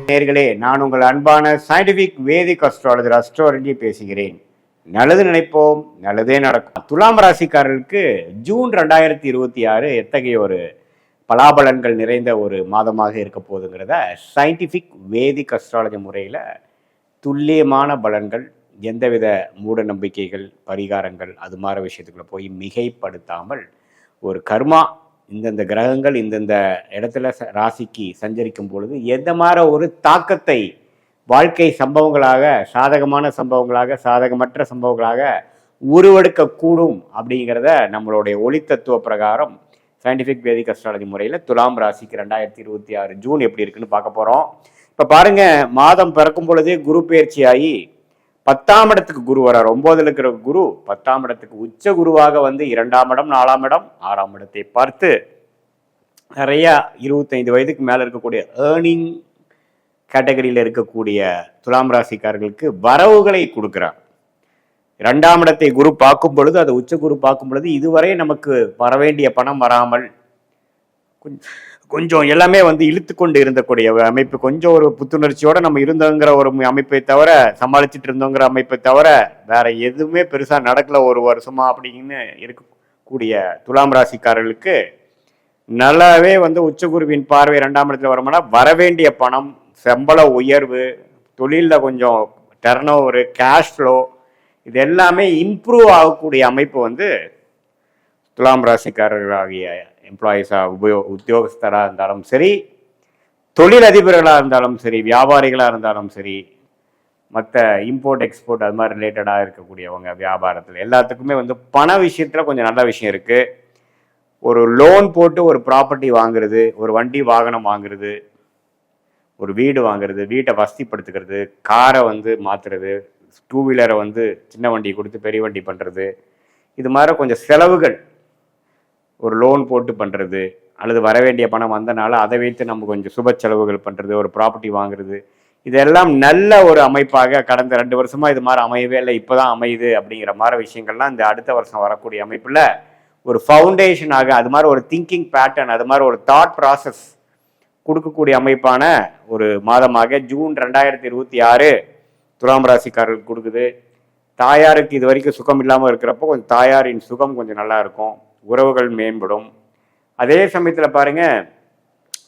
நேயர்களே, நான் உங்கள் அன்பான சயின்டிபிக் வேதிக் அஸ்ட்ராலஜர் அஸ்ட்ரோலஜி பேசுகிறேன். நல்லது நினைப்போம், நல்லதே நடக்கும். துலாம் ராசிக்காரர்களுக்கு ஜூன் 2026 எத்தகைய ஒரு பலாபலன்கள் நிறைந்த ஒரு மாதமாக இருக்க போகுதுங்கிறத சயின்டிபிக் வேதிக் அஸ்ட்ராலஜி முறையில் துல்லியமான பலன்கள், எந்தவித மூட நம்பிக்கைகள், பரிகாரங்கள் அது மாதிரி விஷயத்துக்குள்ள போய் மிகைப்படுத்தாமல் ஒரு கர்மா இந்தந்த கிரகங்கள் இந்தந்த இடத்துல ராசிக்கு சஞ்சரிக்கும் பொழுது எந்த மாதிரி ஒரு தாக்கத்தை வாழ்க்கை சம்பவங்களாக, சாதகமான சம்பவங்களாக, சாதகமற்ற சம்பவங்களாக உருவெடுக்கக்கூடும் அப்படிங்கிறத நம்மளுடைய ஒளி தத்துவ பிரகாரம் சயின்டிஃபிக் வேதிக் அஸ்ட்ராலஜி முறையில் துலாம் ராசிக்கு 2026 ஜூன் எப்படி இருக்குன்னு பார்க்க போகிறோம். இப்போ பாருங்க, மாதம் பிறக்கும் பொழுதே குரு பயிற்சி ஆகி 10ஆம் இடத்துக்கு குரு வரார். 9ல் இருக்கிற குரு 10ஆம் இடத்துக்கு உச்ச குருவாக வந்து 2ஆம் இடம், 4ஆம் இடம், 6ஆம் இடத்தை பார்த்து நிறைய 25 வயதுக்கு மேலே இருக்கக்கூடிய ஏர்னிங் கேட்டகரியில் இருக்கக்கூடிய துலாம் ராசிக்காரர்களுக்கு வரவுகளை கொடுக்குறார். 2ஆம் இடத்தை குரு பார்க்கும் பொழுது, அது உச்ச குரு பார்க்கும் பொழுது இதுவரை நமக்கு வர வேண்டிய பணம் வராமல் கொஞ்சம் எல்லாமே வந்து இழுத்து கொண்டு இருந்தக்கூடிய அமைப்பு, கொஞ்சம் ஒரு புத்துணர்ச்சியோட நம்ம இருந்தோங்கிற ஒரு அமைப்பை தவிர, சமாளிச்சுட்டு இருந்தோங்கிற அமைப்பை தவிர வேற எதுவுமே பெருசா நடக்கல ஒரு வருஷமா அப்படின்னு இருக்கக்கூடிய துலாம் ராசிக்காரர்களுக்கு நல்லாவே வந்து உச்சகுருவின் பார்வை 2ஆம் இடத்துல வருமானா வரவேண்டிய பணம், சம்பள உயர்வு, தொழிலில் கொஞ்சம் டர்ன் ஓவர், கேஷ் ஃப்ளோ, இது எல்லாமே இம்ப்ரூவ் ஆகக்கூடிய அமைப்பு வந்து துலாம் ராசிக்காரர்களாகிய எம்ப்ளாயீஸாக உத்தியோகஸ்தராக இருந்தாலும் சரி, தொழிலதிபர்களாக இருந்தாலும் சரி, வியாபாரிகளாக இருந்தாலும் சரி, மற்ற இம்போர்ட் எக்ஸ்போர்ட் அது மாதிரி ரிலேட்டடாக இருக்கக்கூடியவங்க வியாபாரத்தில் எல்லாத்துக்குமே வந்து பண விஷயத்தில் கொஞ்சம் நல்ல விஷயம் இருக்குது. ஒரு லோன் போட்டு ஒரு ப்ராப்பர்ட்டி வாங்குறது, ஒரு வண்டி வாகனம் வாங்குறது, ஒரு வீடு வாங்குறது, வீட்டை வசதிப்படுத்துக்கிறது, காரை வந்து மாற்றுறது, 2 வீலரை வந்து சின்ன வண்டி கொடுத்து பெரிய வண்டி பண்ணுறது, இது மாதிரி கொஞ்சம் செலவுகள் ஒரு லோன் போட்டு பண்ணுறது, அல்லது வரவேண்டிய பணம் வந்தனால அதை வைத்து நம்ம கொஞ்சம் சுப செலவுகள் பண்ணுறது, ஒரு ப்ராப்பர்ட்டி வாங்குறது, இதெல்லாம் நல்ல ஒரு அமைப்பாக கடந்த 2 வருஷமாக இது மாதிரி அமையவே இல்லை, இப்போ தான் அமையுது அப்படிங்கிற மாதிரி விஷயங்கள்லாம் இந்த அடுத்த வருஷம் வரக்கூடிய அமைப்பில் ஒரு ஃபவுண்டேஷனாக, அது மாதிரி ஒரு திங்கிங் பேட்டர்ன், அது மாதிரி ஒரு தாட் ப்ராசஸ் கொடுக்கக்கூடிய அமைப்பான ஒரு மாதமாக ஜூன் 2026 துலாம் ராசிக்காரர்களுக்கு கொடுக்குது. தாயாருக்கு இது வரைக்கும் சுகம் இல்லாமல் இருக்கிறப்போ கொஞ்சம் தாயாரின் சுகம் கொஞ்சம் நல்லா இருக்கும், உறவுகள் மேம்படும். அதே சமயத்தில் பாருங்க,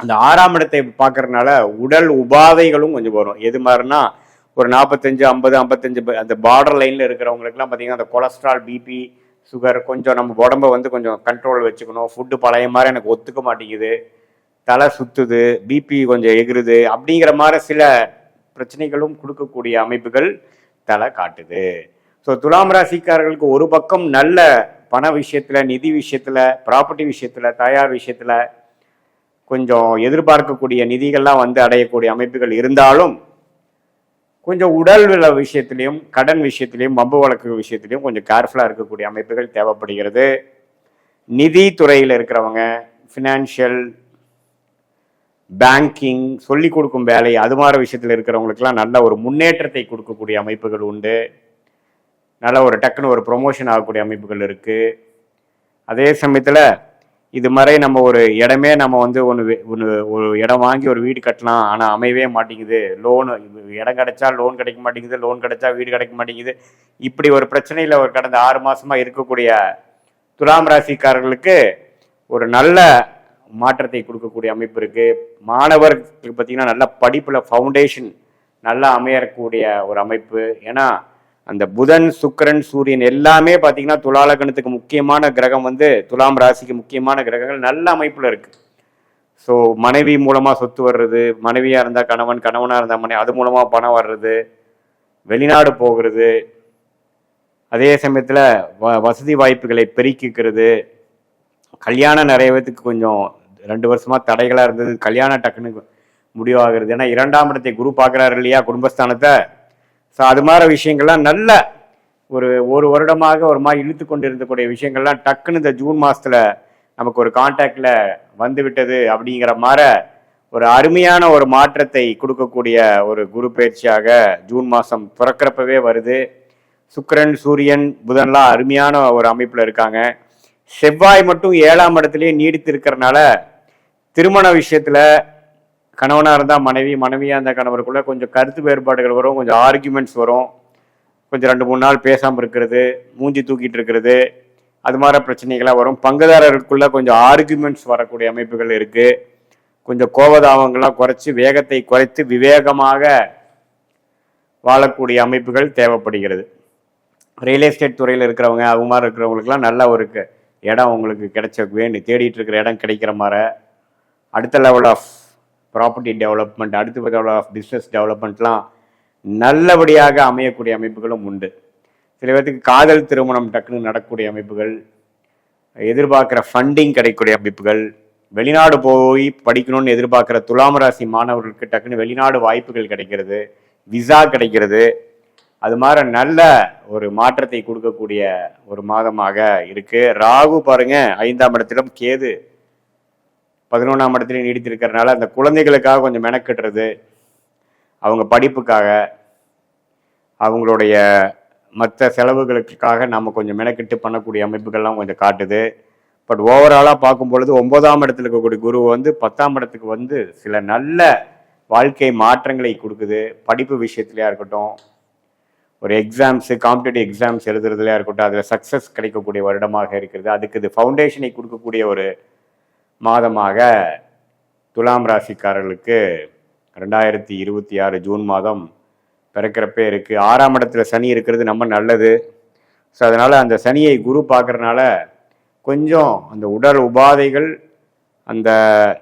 அந்த 6ஆம் இடத்தை பார்க்கறதுனால உடல் உபாதைகளும் கொஞ்சம் வரும். எது மாதிரினா ஒரு 45, 50, 55 அந்த பார்டர் லைனில் இருக்கிறவங்களுக்குலாம் பார்த்தீங்கன்னா அந்த கொலஸ்ட்ரால், பிபி, சுகர், கொஞ்சம் நம்ம உடம்பை வந்து கொஞ்சம் கண்ட்ரோல் வச்சுக்கணும். ஃபுட்டு பழைய மாதிரி எனக்கு ஒத்துக்க மாட்டேங்குது, தலை சுத்துது, பிபி கொஞ்சம் எகிருது அப்படிங்கிற மாதிரி சில பிரச்சனைகளும் கொடுக்கக்கூடிய அமைப்புகள் தலை காட்டுது. ஸோ துலாம் ராசிக்காரர்களுக்கு ஒரு பக்கம் நல்ல பண விஷயத்தில், நிதி விஷயத்தில், ப்ராப்பர்ட்டி விஷயத்தில், தயார் விஷயத்தில் கொஞ்சம் எதிர்பார்க்கக்கூடிய நிதிகள்லாம் வந்து அடையக்கூடிய அமைப்புகள் இருந்தாலும், கொஞ்சம் உடல் விஷயத்திலையும், கடன் விஷயத்திலையும், வம்பு வழக்கு விஷயத்திலையும் கொஞ்சம் கேர்ஃபுல்லாக இருக்கக்கூடிய அமைப்புகள் தேவைப்படுகிறது. நிதி துறையில் இருக்கிறவங்க, ஃபினான்ஷியல், பேங்கிங், சொல்லிக் கொடுக்கும் வேலை, அது மாதிரி விஷயத்தில் இருக்கிறவங்களுக்கெல்லாம் நல்ல ஒரு முன்னேற்றத்தை கொடுக்கக்கூடிய அமைப்புகள் உண்டு. நல்ல ஒரு டக்குன்னு ஒரு ப்ரொமோஷன் ஆகக்கூடிய அமைப்புகள் இருக்குது. அதே சமயத்தில் இது மாதிரி நம்ம ஒரு இடமே நம்ம வந்து ஒரு இடம் வாங்கி ஒரு வீடு கட்டலாம், ஆனால் அமையவே மாட்டேங்குது, லோனு இடம் கிடைச்சா லோன் கிடைக்க மாட்டேங்குது, லோன் கிடைச்சா வீடு கிடைக்க மாட்டேங்குது, இப்படி ஒரு பிரச்சனையில் ஒரு கடந்த 6 மாதமாக இருக்கக்கூடிய துலாம் ராசிக்காரர்களுக்கு ஒரு நல்ல மாற்றத்தை கொடுக்கக்கூடிய அமைப்பு இருக்குது. மாணவர்களுக்கு பார்த்திங்கன்னா நல்ல படிப்பில் ஃபவுண்டேஷன் நல்லா அமையக்கூடிய ஒரு அமைப்பு. ஏன்னா அந்த புதன், சுக்கிரன், சூரியன் எல்லாமே பார்த்தீங்கன்னா துலாலகணத்துக்கு முக்கியமான கிரகம் வந்து துலாம் ராசிக்கு முக்கியமான கிரகங்கள் நல்ல அமைப்பில் இருக்குது. ஸோ மனைவி மூலமாக சொத்து வர்றது, மனைவியாக இருந்தால் கணவன், கணவனாக இருந்தால் மனைவி, அது மூலமாக பணம் வர்றது, வெளிநாடு போகிறது, அதே சமயத்தில் வசதி வாய்ப்புகளை பெருக்கிக்கிறது, கல்யாணம் நிறைய பேத்துக்கு கொஞ்சம் 2 வருஷமாக தடைகளாக இருந்தது, கல்யாணம் டக்குன்னு முடிவாகிறது. ஏன்னா 2ஆம் இடத்தை குரு பார்க்குறாரு இல்லையா, குடும்பஸ்தானத்தை. ஸோ அது மாதிரி விஷயங்கள்லாம் நல்ல ஒரு வருடமாக ஒரு மாதிரி இழுத்து கொண்டு இருந்தக்கூடிய விஷயங்கள்லாம் டக்குன்னு இந்த ஜூன் மாதத்தில் நமக்கு ஒரு கான்டாக்டில் வந்து விட்டது அப்படிங்கிற மாதிரி ஒரு அருமையான ஒரு மாற்றத்தை கொடுக்கக்கூடிய ஒரு குரு பயிற்சியாக ஜூன் மாதம் பிறக்கிறப்பவே வருது. சுக்கிரன், சூரியன், புதன்லாம் அருமையான ஒரு அமைப்பில் இருக்காங்க. செவ்வாய் மட்டும் 7ஆம் இடத்துலயே நீடித்து இருக்கிறனால திருமண விஷயத்துல கணவனா இருந்தா மனைவி, மனைவியா இருந்தா கணவருக்குள்ள கொஞ்சம் கருத்து வேறுபாடுகள் வரும், கொஞ்சம் ஆர்கியூமெண்ட்ஸ் வரும், கொஞ்சம் 2-3 நாள் பேசாம இருக்கிறது, மூஞ்சி தூக்கிட்டு இருக்கிறது, அது மாதிரி பிரச்சனைகள்லாம் வரும். பங்குதாரருக்குள்ள கொஞ்சம் ஆர்கியூமெண்ட்ஸ் வரக்கூடிய அமைப்புகள் இருக்கு. கொஞ்சம் கோபதாபங்கள்லாம் குறைச்சி வேகத்தை குறைத்து விவேகமாக வாழக்கூடிய அமைப்புகள் தேவைப்படுகிறது. ரியல் எஸ்டேட் துறையில் இருக்கிறவங்க அவங்க மாதிரி இருக்கிறவங்களுக்குலாம் நல்ல ஒரு இடம் உங்களுக்கு கிடைச்ச வேண்டி தேடிட்டு இருக்கிற இடம் கிடைக்கிற மாதிரி அடுத்த லெவல் ஆஃப் ப்ராப்பர்ட்டி டெவலப்மெண்ட், அடுத்த லெவல் ஆஃப் பிஸ்னஸ் டெவலப்மெண்ட்லாம் நல்லபடியாக அமையக்கூடிய அமைப்புகளும் உண்டு. சில பேர்த்துக்கு காதல் திருமணம் டக்குன்னு நடக்கக்கூடிய அமைப்புகள், எதிர்பார்க்குற ஃபண்டிங் கிடைக்கக்கூடிய அமைப்புகள், வெளிநாடு போய் படிக்கணும்னு எதிர்பார்க்குற துலாம் ராசி மாணவர்களுக்கு டக்குன்னு வெளிநாடு வாய்ப்புகள் கிடைக்கிறது, விசா கிடைக்கிறது. அது மாதிரி நல்ல ஒரு மாற்றத்தை கொடுக்கக்கூடிய ஒரு மாதமாக இருக்கு. ராகு பாருங்க 5ஆம் இடத்திலும், கேது 11ஆம் இடத்துலையும் நீடித்திருக்கிறதுனால அந்த குழந்தைகளுக்காக கொஞ்சம் மெனக்கட்டுறது, அவங்க படிப்புக்காக, அவங்களுடைய மற்ற செலவுகளுக்காக நம்ம கொஞ்சம் மெனக்கெட்டு பண்ணக்கூடிய அமைப்புகள்லாம் கொஞ்சம் காட்டுது. பட் ஓவராலாக பார்க்கும் பொழுது 9ஆம் இடத்துல இருக்கக்கூடிய குரு வந்து 10ஆம் இடத்துக்கு வந்து சில நல்ல வாழ்க்கை மாற்றங்களை கொடுக்குது. படிப்பு விஷயத்துலையா இருக்கட்டும், ஒரு எக்ஸாம்ஸு, காம்படிட்டிவ் எக்ஸாம்ஸ் எழுதுறதுலையா இருக்கட்டும், அதில் சக்ஸஸ் கிடைக்கக்கூடிய வருடமாக இருக்கிறது. அதுக்கு இது ஃபவுண்டேஷனை கொடுக்கக்கூடிய ஒரு மாதமாக துலாம் ராசிக்காரர்களுக்கு 2026 ஜூன் மாதம் பிறக்கிறப்பே இருக்குது. 6ஆம் இடத்துல சனி இருக்கிறது நம்ம நல்லது. ஸோ அதனால் அந்த சனியை குரு பார்க்குறதுனால கொஞ்சம் அந்த உடல் உபாதைகள், அந்த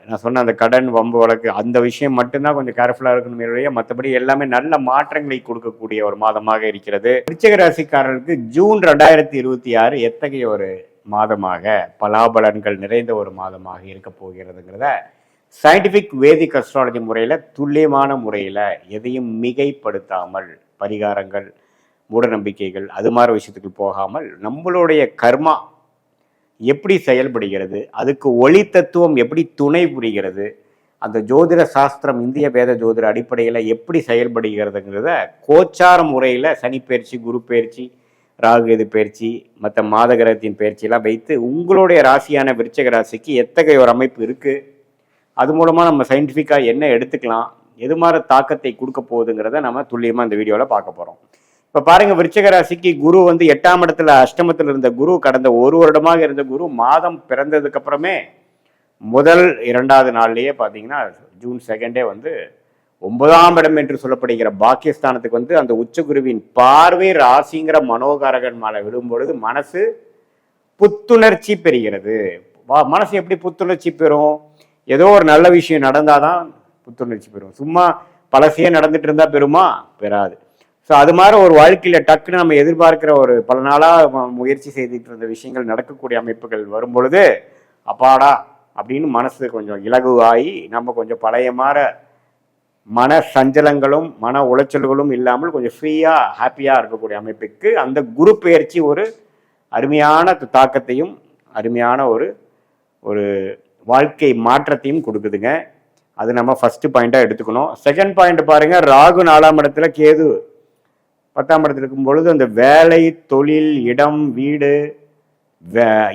நான் சொன்ன அந்த கடன் வம்பு வழக்கு அந்த விஷயம் மட்டும்தான் கொஞ்சம் கேர்ஃபுல்லாக இருக்கணும். மற்றபடி எல்லாமே நல்ல மாற்றங்களை கொடுக்கக்கூடிய ஒரு மாதமாக இருக்கிறது. விருச்சிக ராசிக்காரர்களுக்கு ஜூன் 2026 எத்தகைய ஒரு மாதமாக, பலாபலன்கள் நிறைந்த ஒரு மாதமாக இருக்க போகிறதுங்கிறத சயின்டிஃபிக் வேதிக் அஸ்ட்ராலஜி முறையில், துல்லியமான முறையில், எதையும் மிகைப்படுத்தாமல், பரிகாரங்கள், மூடநம்பிக்கைகள் அது மாதிரி விஷயத்துக்கு போகாமல் நம்மளுடைய கர்மா எப்படி செயல்படுகிறது, அதுக்கு ஒளி தத்துவம் எப்படி துணை புரிகிறது, அந்த ஜோதிட சாஸ்திரம் இந்திய வேத ஜோதிட அடிப்படையில் எப்படி செயல்படுகிறதுங்கிறத கோச்சார முறையில் சனிப்பெயர்ச்சி, குரு பயிற்சி, ராகுகேது பயிற்சி, மற்ற மாதகிரகத்தின் பயிற்சியெல்லாம் வைத்து உங்களுடைய ராசியான விருச்சிக ராசிக்கு எத்தகைய ஒரு அமைப்பு இருக்குது, அது மூலமாக நம்ம சயின்டிஃபிக்காக என்ன எடுத்துக்கலாம், எது மாதிரி தாக்கத்தை கொடுக்க போகுதுங்கிறத நம்ம துல்லியமாக இந்த வீடியோவில் பார்க்க போகிறோம். இப்போ பாருங்க, விருச்சிக ராசிக்கு குரு வந்து 8ஆம் இடத்துல அஷ்டமத்தில் இருந்த குரு, கடந்த ஒரு வருடமாக இருந்த குரு மாதம் பிறந்ததுக்கு அப்புறமே முதல் 2வது நாள்லயே பார்த்தீங்கன்னா ஜூன் 2 வந்து 9ஆம் இடம் என்று சொல்லப்படுகிற பாக்கியஸ்தானத்துக்கு வந்து அந்த உச்ச குருவின் பார்வை ராசிங்கிற மனோகாரகன் மேலே விடும் பொழுது மனசு புத்துணர்ச்சி பெறுகிறது. மனசு எப்படி புத்துணர்ச்சி பெறும்? ஏதோ ஒரு நல்ல விஷயம் நடந்தாதான் புத்துணர்ச்சி பெறும். சும்மா பழசையே நடந்துட்டு இருந்தா பெறுமா? பெறாது. ஸோ அது மாதிரி ஒரு வாழ்க்கையில் டக்குன்னு நம்ம எதிர்பார்க்கிற ஒரு பல நாளாக முயற்சி செய்துட்டு இருந்த விஷயங்கள் நடக்கக்கூடிய அமைப்புகள் வரும் பொழுது அப்பாடா அப்படின்னு மனசு கொஞ்சம் இலகுவாகி நம்ம கொஞ்சம் பழைய மாதிரி மன சஞ்சலங்களும் மன உளைச்சல்களும் இல்லாமல் கொஞ்சம் ஃப்ரீயாக ஹாப்பியாக இருக்கக்கூடிய அமைப்புக்கு அந்த குரு பயிற்சி ஒரு அருமையான தாக்கத்தையும் அருமையான ஒரு ஒரு வாழ்க்கை மாற்றத்தையும் கொடுக்குதுங்க. அது நம்ம ஃபர்ஸ்ட் பாயிண்டாக எடுத்துக்கணும். செகண்ட் பாயிண்ட் பாருங்க, ராகு 4ஆம் இடத்துல, கேது 10ஆம் இடத்துல இருக்கும் பொழுது அந்த வேலை, தொழில், இடம், வீடு,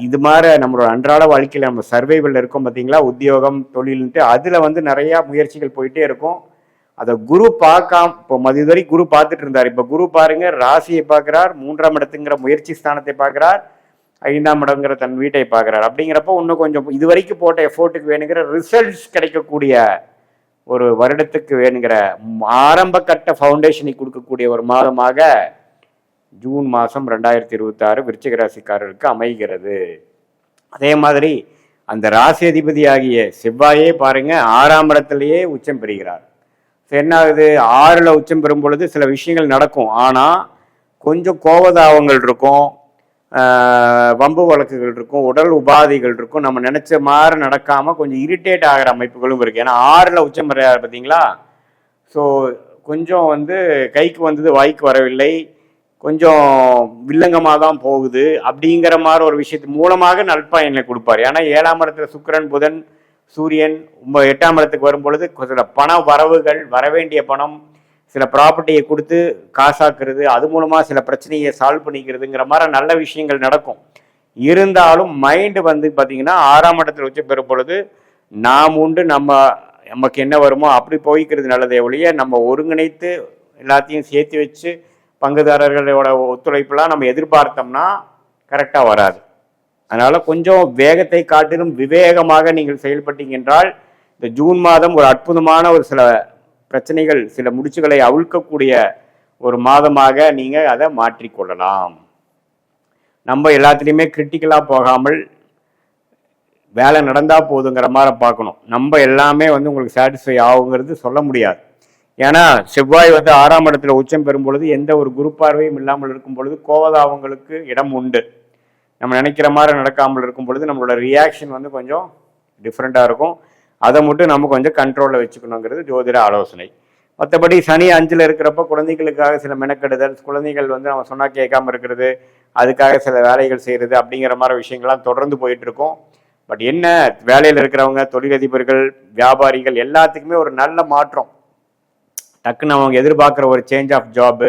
இது மாதிரி நம்மளோட அன்றாட வாழ்க்கையில் நம்ம சர்வைவல் இருக்கோம் பார்த்தீங்களா, உத்தியோகம், தொழில்ன்ட்டு அதில் வந்து நிறையா முயற்சிகள் போயிட்டே இருக்கும். அதை குரு பார்க்காம, இப்போ இதுவரை குரு பார்த்துட்டு இருந்தார், இப்போ குரு பாருங்க ராசியை பார்க்குறார், 3ஆம் இடத்துங்கிற முயற்சி ஸ்தானத்தை பார்க்குறார், 5ஆம் இடங்கிற தன் வீட்டை பார்க்குறார். அப்படிங்கிறப்போ இன்னும் கொஞ்சம் இதுவரைக்கும் போட்ட எஃபோர்ட்டுக்கு வேணுங்கிற ரிசல்ட்ஸ் கிடைக்கக்கூடிய ஒரு வருடத்துக்கு வேணுங்கிற ஆரம்ப கட்ட ஃபவுண்டேஷனை கொடுக்கக்கூடிய ஒரு மாதமாக ஜூன் மாதம் 2026 விருச்சிக ராசிக்காரருக்கு அமைகிறது. அதே மாதிரி அந்த ராசி அதிபதி ஆகிய செவ்வாயே பாருங்க 6ஆம் இடத்திலேயே உச்சம் பெறுகிறார். என்ன ஆகுது, 6ல் உச்சம் பெறும் பொழுது சில விஷயங்கள் நடக்கும், ஆனால் கொஞ்சம் கோபதாபங்கள் இருக்கும், வம்பு வழக்குகள் இருக்கும், உடல் உபாதைகள் இருக்கும், நம்ம நினைச்ச மாதிரி நடக்காம கொஞ்சம் இரிட்டேட் ஆகிற அமைப்புகளும் இருக்கு. ஏன்னா 6ல் உச்சம் பெறாரு பார்த்தீங்களா. ஸோ கொஞ்சம் வந்து கைக்கு வந்தது வாய்க்கு வரவில்லை, கொஞ்சம் வில்லங்கமாக தான் போகுது. அப்படிங்கிற மாதிரி ஒரு விஷயத்து மூலமாக நற்பயனை கொடுப்பார். ஏன்னா 7ஆம் இடத்துல சுக்கிரன், புதன், சூரியன் 8ஆம் இடத்துக்கு வரும் பொழுது சில பண வரவுகள், வரவேண்டிய பணம், சில ப்ராப்பர்ட்டியை கொடுத்து காசாக்குறது, அது மூலமாக சில பிரச்சனையை சால்வ் பண்ணிக்கிறதுங்கிற மாதிரி நல்ல விஷயங்கள் நடக்கும். இருந்தாலும் மைண்டு வந்து பார்த்தீங்கன்னா 6ஆம் இடத்துல உச்சம் பெறும் பொழுது நாம் உண்டு நமக்கு என்ன வருமோ அப்படி போய்க்கிறது நல்லதே ஒழிய நம்ம ஒருங்கிணைத்து எல்லாத்தையும் சேர்த்து வச்சு பங்குதாரர்களோட ஒத்துழைப்புலாம் நம்ம எதிர்பார்த்தோம்னா கரெக்டாக வராது. அதனால கொஞ்சம் வேகத்தை காட்டிலும் விவேகமாக நீங்கள் செயல்பட்டீங்க என்றால் இந்த ஜூன் மாதம் ஒரு அற்புதமான ஒரு சில பிரச்சனைகள் சில முடிச்சுகளை அவிழ்க்கக்கூடிய ஒரு மாதமாக நீங்கள் அதை மாற்றிக்கொள்ளலாம். நம்ம எல்லாத்துலேயுமே கிரிட்டிக்கலாக போகாமல் வேலை நடந்தால் போதுங்கிற மாதிரி பார்க்கணும். நம்ம எல்லாமே வந்து உங்களுக்கு சாட்டிஸ்ஃபை ஆகுங்கிறது சொல்ல முடியாது. ஏன்னா செவ்வாய் வந்து 6ஆம் இடத்துல உச்சம் பெறும் பொழுது எந்த ஒரு குரு பார்வையும் இல்லாமல் இருக்கும் பொழுது கோவதாவங்களுக்கு இடம் உண்டு. நம்ம நினைக்கிற மாதிரி நடக்காமல் இருக்கும் பொழுது நம்மளோட ரியாக்ஷன் வந்து கொஞ்சம் டிஃப்ரெண்ட்டாக இருக்கும். அதை மட்டும் நம்ம கொஞ்சம் கண்ட்ரோலில் வச்சுக்கணுங்கிறது ஜோதிட ஆலோசனை. மற்றபடி சனி 5ல் இருக்கிறப்ப குழந்தைகளுக்காக சில மெனக்கெடுதல், குழந்தைகள் வந்து நம்ம சொன்னால் கேட்காம இருக்கிறது, அதுக்காக சில வேலைகள் செய்கிறது அப்படிங்கிற மாதிரி விஷயங்கள்லாம் தொடர்ந்து போயிட்டு இருக்கும். பட் என்ன, வேலையில் இருக்கிறவங்க, தொழிலதிபர்கள், வியாபாரிகள் எல்லாத்துக்குமே ஒரு நல்ல மாற்றம். டக்குன்னு அவங்க எதிர்பார்க்குற ஒரு சேஞ்ச் ஆஃப் ஜாப்பு,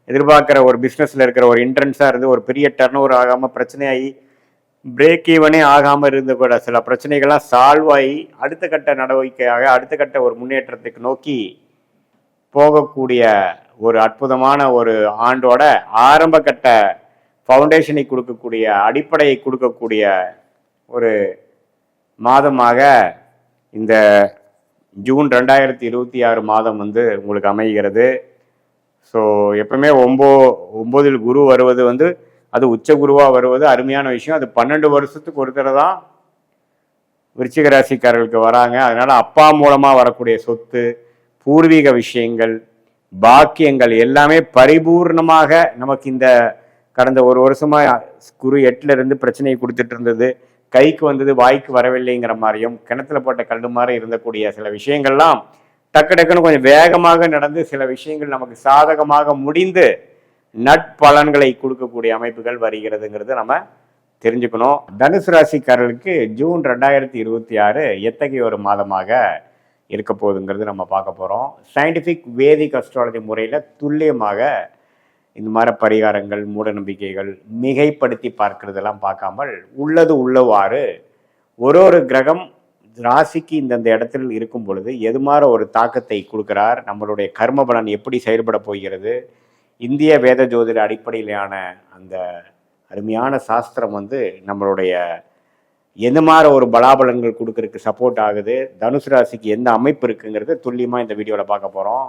எதிர்பார்க்குற ஒரு பிஸ்னஸில் இருக்கிற ஒரு இன்ட்ரன்ஸாக இருந்து ஒரு பெரிய டர்ன் ஓவர் ஆகாமல் பிரச்சனையாகி பிரேக் ஈவனே ஆகாமல் இருந்த கூட சில பிரச்சனைகள்லாம் சால்வ் ஆகி அடுத்த கட்ட நடவடிக்கையாக அடுத்த கட்ட ஒரு முன்னேற்றத்துக்கு நோக்கி போகக்கூடிய ஒரு அற்புதமான ஒரு ஆண்டோட ஆரம்ப கட்ட ஃபவுண்டேஷனை கொடுக்கக்கூடிய, அடிப்படையை கொடுக்கக்கூடிய ஒரு மாதமாக இந்த ஜூன் 2026 மாதம் வந்து உங்களுக்கு அமைகிறது. ஸோ எப்பவுமே 9ல் குரு வருவது வந்து அது உச்ச குருவாக வருவது அருமையான விஷயம். அது 12 வருஷத்துக்கு ஒரு தடவை தான் விருச்சிக ராசிக்காரர்களுக்கு வராங்க. அதனால அப்பா மூலமாக வரக்கூடிய சொத்து, பூர்வீக விஷயங்கள், பாக்கியங்கள் எல்லாமே பரிபூர்ணமாக நமக்கு இந்த கடந்த ஒரு வருஷமா குரு 8ல் இருந்து பிரச்சனையை கொடுத்துட்டு இருந்தது, கைக்கு வந்தது வாய்க்கு வரவில்லைங்கிற மாதிரியும் கிணத்துல போட்ட கல் மாதிரி இருந்தக்கூடிய சில விஷயங்கள்லாம் டக்கு டக்குன்னு கொஞ்சம் வேகமாக நடந்து சில விஷயங்கள் நமக்கு சாதகமாக முடிந்து நட்பலன்களை கொடுக்கக்கூடிய அமைப்புகள் வருகிறதுங்கிறது நம்ம தெரிஞ்சுக்கணும். தனுசு ராசிக்காரர்களுக்கு ஜூன் 2026 எத்தகைய ஒரு மாதமாக இருக்க போகுதுங்கிறது நம்ம பார்க்க போகிறோம். சயின்டிஃபிக் வேதிக் அஸ்ட்ராலஜி முறையில் துல்லியமாக இந்த மாதிரி பரிகாரங்கள், மூட நம்பிக்கைகள், மிகைப்படுத்தி பார்க்கறதெல்லாம் பார்க்காமல் உள்ளது உள்ளவாறு ஒரு கிரகம் ராசிக்கு இந்தந்த இடத்தில் இருக்கும் பொழுது எது மாதிரி ஒரு தாக்கத்தை கொடுக்கிறார், நம்மளுடைய கர்ம பலன் எப்படி செயல்பட போகிறது, இந்திய வேத ஜோதிட அடிப்படையிலான அந்த அருமையான சாஸ்திரம் வந்து நம்மளுடைய எந்த மாதிரி ஒரு பலாபலன்கள் கொடுக்கறதுக்கு சப்போர்ட் ஆகுது, தனுசு ராசிக்கு எந்த அமைப்பு இருக்குங்கிறது துல்லியமாக இந்த வீடியோவில் பார்க்க போகிறோம்.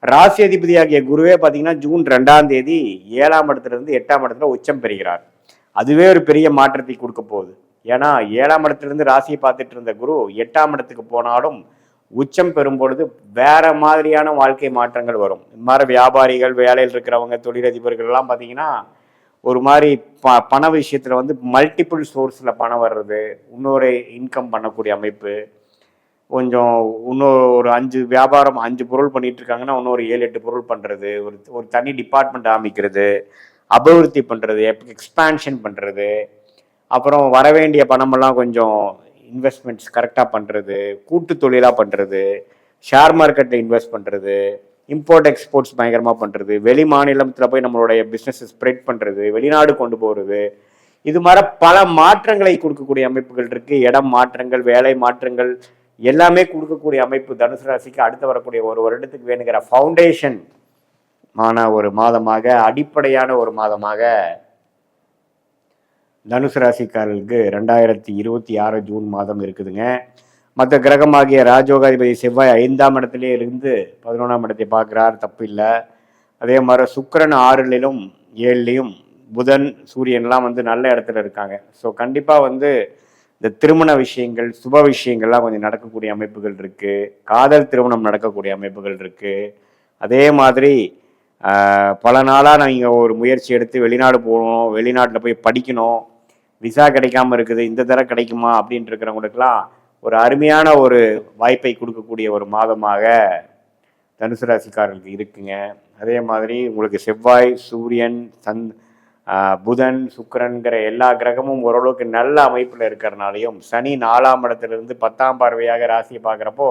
ராசி அதிபதியாகிய குருவே பார்த்தீங்கன்னா ஜூன் 2ஆம் தேதி 7ஆம் இடத்துலேருந்து 8ஆம் இடத்துல உச்சம் பெறுகிறார். அதுவே ஒரு பெரிய மாற்றத்தை கொடுக்க போகுது. ஏன்னா 7ஆம் இடத்துலேருந்து ராசியை பார்த்துட்டு இருந்த குரு 8ஆம் இடத்துக்கு போனாலும் உச்சம் பெறும் பொழுது வேற மாதிரியான வாழ்க்கை மாற்றங்கள் வரும். இந்த மாதிரி வியாபாரிகள், வேலையில் இருக்கிறவங்க, தொழிலதிபர்கள்லாம் பார்த்தீங்கன்னா ஒரு மாதிரி பண விஷயத்தில் வந்து மல்டிபிள் சோர்ஸில் பணம் வர்றது, இன்னொரு இன்கம் பண்ணக்கூடிய அமைப்பு, கொஞ்சம் இன்னொரு 5 வியாபாரம் 5 பொருள் பண்ணிட்டு இருக்காங்கன்னா இன்னொரு 7-8 பொருள் பண்ணுறது, ஒரு தனி டிபார்ட்மெண்ட் ஆரம்பிக்கிறது, அபிவிருத்தி பண்ணுறது, எக்ஸ்பான்ஷன் பண்ணுறது, அப்புறம் வரவேண்டிய பணமெல்லாம் கொஞ்சம் இன்வெஸ்ட்மெண்ட்ஸ் கரெக்டாக பண்ணுறது, கூட்டு தொழிலாக பண்ணுறது, ஷேர் மார்க்கெட்டில் இன்வெஸ்ட் பண்ணுறது, இம்போர்ட் எக்ஸ்போர்ட்ஸ் பயங்கரமாக பண்ணுறது, வெளி மாநிலத்தில் போய் நம்மளுடைய பிஸ்னஸை ஸ்ப்ரெட் பண்ணுறது, வெளிநாடு கொண்டு போகிறது, இது மாதிரி பல மாற்றங்களை கொடுக்கக்கூடிய அமைப்புகள் இருக்குது. இடம் மாற்றங்கள், வேலை மாற்றங்கள் எல்லாமே கொடுக்கக்கூடிய அமைப்பு தனுசு ராசிக்கு அடுத்து வரக்கூடிய ஒரு வருடத்துக்கு வேணுங்கிற ஃபவுண்டேஷன் ஆன ஒரு மாதமாக, அடிப்படையான ஒரு மாதமாக தனுசு ராசிக்காரர்களுக்கு 2026 ஜூன் மாதம் இருக்குதுங்க. மற்ற கிரகமாகிய ராஜயோகாதிபதி செவ்வாய் 5ஆம் இடத்துலேயே இருந்து 11ஆம் இடத்தை பார்க்குறார், தப்பு இல்லை. அதே மாதிரி சுக்கிரன் 6லும் 7லையும், புதன் சூரியன்லாம் வந்து நல்ல இடத்துல இருக்காங்க. ஸோ கண்டிப்பாக வந்து இந்த திருமண விஷயங்கள், சுப விஷயங்கள்லாம் கொஞ்சம் நடக்கக்கூடிய அமைப்புகள் இருக்குது. காதல் திருமணம் நடக்கக்கூடிய அமைப்புகள் இருக்குது. அதே மாதிரி பல நாளாக நீங்கள் ஒரு முயற்சி எடுத்து வெளிநாடு போகணும், வெளிநாட்டில் போய் படிக்கணும், விசா கிடைக்காம இருக்குது, இந்த தடவை கிடைக்குமா அப்படின்ட்டு இருக்கிறவங்களுக்கெல்லாம் ஒரு அருமையான ஒரு வாய்ப்பை கொடுக்கக்கூடிய ஒரு மாதமாக தனுசு ராசிக்காரர்களுக்கு இருக்குங்க. அதே மாதிரி உங்களுக்கு செவ்வாய், சூரியன், புதன், சுக்கிரன்கிற எல்லா கிரகமும் ஓரளவுக்கு நல்ல அமைப்பில் இருக்கிறனாலையும் சனி 4ஆம் இடத்துலேருந்து 10ஆம் பார்வையாக ராசியை பார்க்குறப்போ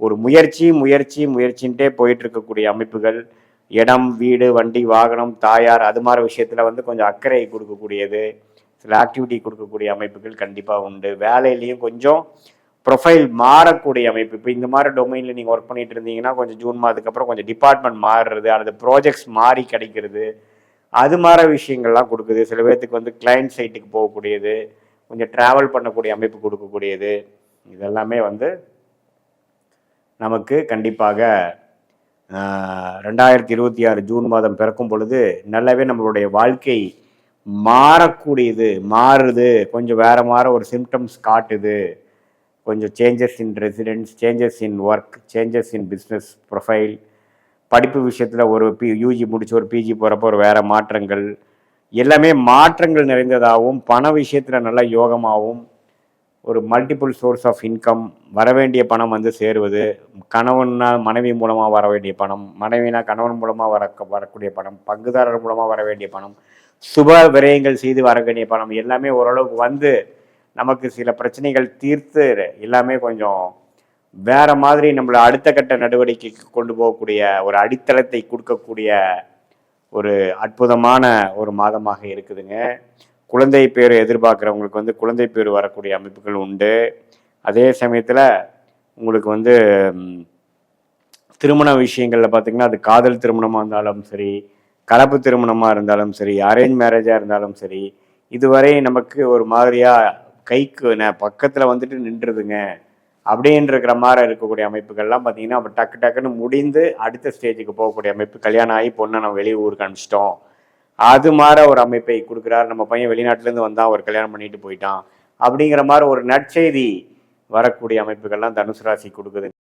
ஒரு முயற்சின்ட்டே போயிட்டு இருக்கக்கூடிய அமைப்புகள், இடம், வீடு, வண்டி, வாகனம், தாயார், அது மாதிரி விஷயத்தில் வந்து கொஞ்சம் அக்கறை கொடுக்கக்கூடியது, சில ஆக்டிவிட்டி கொடுக்கக்கூடிய அமைப்புகள் கண்டிப்பாக உண்டு. வேலையிலையும் கொஞ்சம் ப்ரொஃபைல் மாறக்கூடிய அமைப்பு. இப்போ இந்த மாதிரி டொமைனில் நீங்கள் ஒர்க் பண்ணிட்டு இருந்தீங்கன்னா கொஞ்சம் ஜூன் மாதத்துக்கு அப்புறம் கொஞ்சம் டிபார்ட்மெண்ட் மாறுறது, அல்லது ப்ராஜெக்ட்ஸ் மாறி கிடைக்கிறது, அது மாதிரி விஷயங்கள்லாம் கொடுக்குது. சில பேர்த்துக்கு வந்து கிளைண்ட் சைட்டுக்கு போகக்கூடியது, கொஞ்சம் ட்ராவல் பண்ணக்கூடிய அமைப்பு கொடுக்கக்கூடியது, இதெல்லாமே வந்து நமக்கு கண்டிப்பாக 2026 ஜூன் மாதம் பிறக்கும் பொழுது நல்லாவே நம்மளுடைய வாழ்க்கை மாறக்கூடியது, மாறுது, கொஞ்சம் வேற மாதிரி ஒரு சிம்டம்ஸ் காட்டுது. கொஞ்சம் changes in residence, changes in work, changes in business profile, படிப்பு விஷயத்தில் ஒரு யூஜி முடிச்சு ஒரு பிஜி போகிறப்போ ஒரு வேறு மாற்றங்கள், எல்லாமே மாற்றங்கள் நிறைந்ததாகவும், பண விஷயத்தில் நல்ல யோகமாகவும், ஒரு மல்டிபிள் சோர்ஸ் ஆஃப் இன்கம், வரவேண்டிய பணம் வந்து சேருவது, கணவன்னா மனைவி மூலமாக வர வேண்டிய பணம், மனைவினா கணவன் மூலமாக வரக்கூடிய பணம், பங்குதாரர் மூலமாக வர வேண்டிய பணம், சுப விரயங்கள் செய்து வர வேண்டிய பணம், எல்லாமே ஓரளவுக்கு வந்து நமக்கு சில பிரச்சனைகள் தீர்த்து எல்லாமே கொஞ்சம் வேற மாதிரி நம்மளை அடுத்த கட்ட நடவடிக்கைக்கு கொண்டு போகக்கூடிய ஒரு அடித்தளத்தை கொடுக்கக்கூடிய ஒரு அற்புதமான ஒரு மாதமாக இருக்குதுங்க. குழந்தை பேர் எதிர்பார்க்குறவங்களுக்கு வந்து குழந்தை பேர் வரக்கூடிய அமைப்புகள் உண்டு. அதே சமயத்தில் உங்களுக்கு வந்து திருமண விஷயங்களில் பார்த்தீங்கன்னா அது காதல் திருமணமாக இருந்தாலும் சரி, கலப்பு திருமணமாக இருந்தாலும் சரி, அரேஞ்ச் மேரேஜாக இருந்தாலும் சரி, இதுவரை நமக்கு ஒரு மாதிரியாக கைக்கு பக்கத்தில் வந்துட்டு நின்றுதுங்க அப்படின்னு இருக்கிற மாதிரி இருக்கக்கூடிய அமைப்புகள்லாம் பார்த்தீங்கன்னா அப்போ டக்கு டக்குன்னு முடிந்து அடுத்த ஸ்டேஜுக்கு போகக்கூடிய அமைப்பு. கல்யாணம் ஆகி பொண்ணை நம்ம வெளியே ஊருக்கு அனுப்பிச்சிட்டோம், அது மாதிரி ஒரு அமைப்பை கொடுக்குறாரு. நம்ம பையன் வெளிநாட்டிலேருந்து வந்தான், ஒரு கல்யாணம் பண்ணிட்டு போயிட்டான் அப்படிங்கிற மாதிரி ஒரு நற்செய்தி வரக்கூடிய அமைப்புகள்லாம் தனுசு ராசி கொடுக்குது.